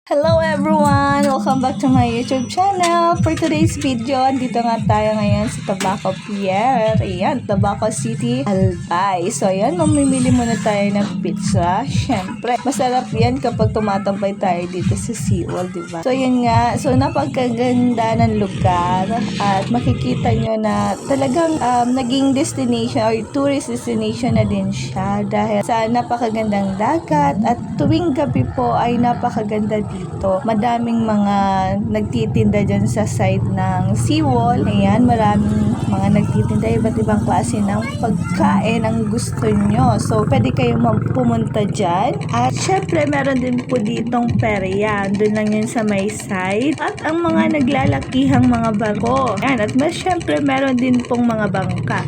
Hello everyone! Welcome back to my YouTube channel. For today's video, andito nga tayo ngayon sa Tabaco Pier. Ayan, Tabaco City, Albay. So ayan, mamimili muna tayo ng pizza. Siyempre, masarap yan kapag tumatambay tayo dito sa SeaWorld, diba? So ayan nga, so napagkaganda ng lugar at makikita nyo na talagang naging destination or tourist destination na din siya dahil sa napakagandang dagat at tuwing gabi po ay napakaganda dito. Madaming mga nagtitinda dyan sa side ng seawall. Ayan, maraming mga nagtitinda iba't ibang klase ng pagkain ang gusto nyo. So, pwede kayong pumunta dyan. At syempre, meron din po ditong perya. Doon lang yun sa may side. At ang mga naglalakihang mga barko. Ayan, at syempre, meron din pong mga bangka.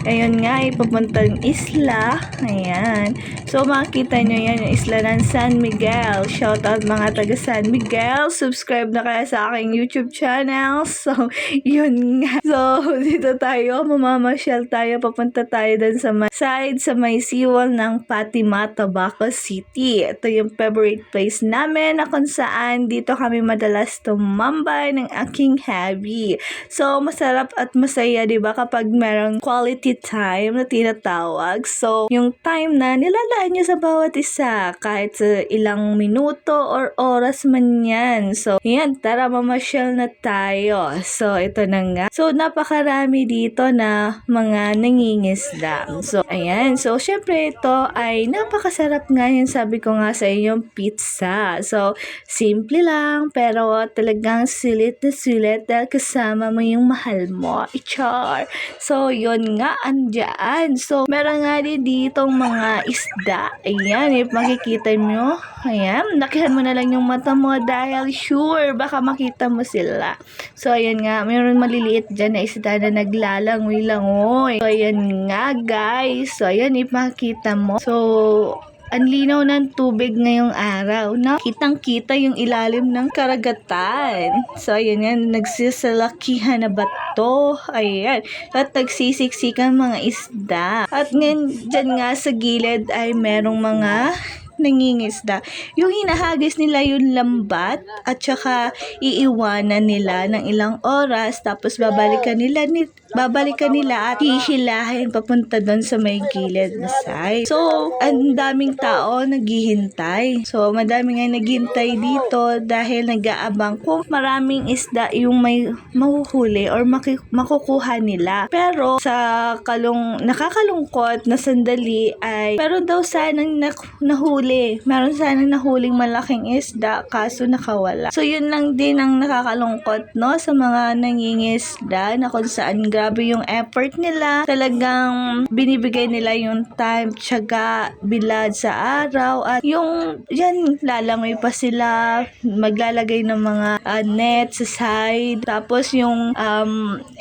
Ayun nga, ipapuntang isla. Ayan. So, makikita nyo yan, yung isla ng San Miguel. Shoutout mga taga San Miguel. Subscribe na kaya sa aking YouTube channel. So, yun nga. So, dito tayo. Mamamasyal tayo. Papunta tayo dun sa may side, sa may seawall ng Fatima, Tabaco City. Ito yung favorite place namin na kung saan dito kami madalas tumambay ng aking hubby. So, masarap at masaya, diba? Kapag merong quality time na tinatawag. So, yung time na nilalaan nyo sa bawat isa, kahit sa ilang minuto or oras man yan. So, yan, tara mamasyal na tayo. So, ito na nga. So, napakarami dito na mga nangingisda. So, ayan. So, syempre ito ay napakasarap nga yan. Sabi ko nga sa inyong pizza. So, simple lang, pero talagang sulit na sulit dahil kasama mo yung mahal mo. Ichar. So, yun nga, andyan. So, meron nga din ditong mga isda. Ayan, if makikita nyo. Ayan, nakihan mo na lang yung mata mo dahil sure, baka makita mo sila. So, ayan nga, meron maliliit dyan na isda na naglalangoy-langoy. So, ayan nga, guys. So, ayan, if makita mo. So, ang linaw ng tubig ngayong araw, no? Kitang-kita yung ilalim ng karagatan. So, ayan yan, nagsisalakihan na bato. Ayan. At nagsisiksikan mga isda. At ngayon, dyan nga sa gilid ay merong mga nangingisda. Yung hinahagis nila yung lambat at saka iiwanan nila ng ilang oras tapos babalikan nila at hihilahin papunta doon sa may gilid na side. So, ang daming tao naghihintay. So, madami nga naghihintay dito dahil nag-aabang kung maraming isda yung may mahuhuli or makukuha nila. Pero sa nakakalungkot na sandali ay meron daw sanang nahuli. Meron sanang nahuling malaking isda kaso nakawala. So, yun lang din ang nakakalungkot, no? Sa mga nangingisda na kung saan grabe yung effort nila. Talagang binibigay nila yung time, tiyaga, bilad sa araw. At yung, yan, lalangoy pa sila. Maglalagay ng mga net sa side. Tapos yung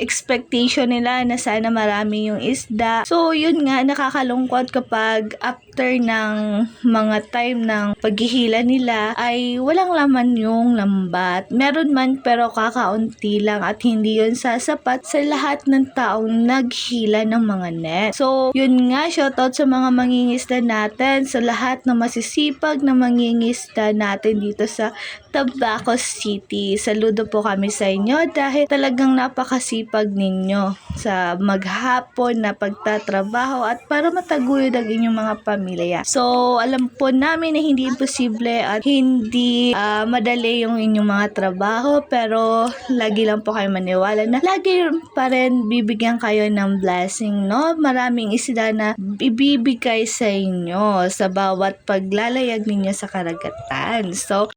expectation nila na sana marami yung isda. So, yun nga, nakakalungkot kapag after ng mga time ng paghihila nila ay walang laman yung lambat. Meron man pero kakaunti lang at hindi yun sasapat sa lahat ng taong naghila ng mga net. So, yun nga, shoutout sa mga mangingisda natin, sa lahat na masisipag na mangingisda natin dito sa Tabaco City. Saludo po kami sa inyo dahil talagang napakasipag ninyo sa maghapon na pagtatrabaho at para mataguyod ang inyong mga pamilya. So, alam po namin na hindi imposible at hindi madali yung inyong mga trabaho, pero lagi lang po kayo maniwala na lagi pa rin bibigyan kayo ng blessing, no? Maraming isda na ibibigay sa inyo sa bawat paglalayag ninyo sa karagatan. So,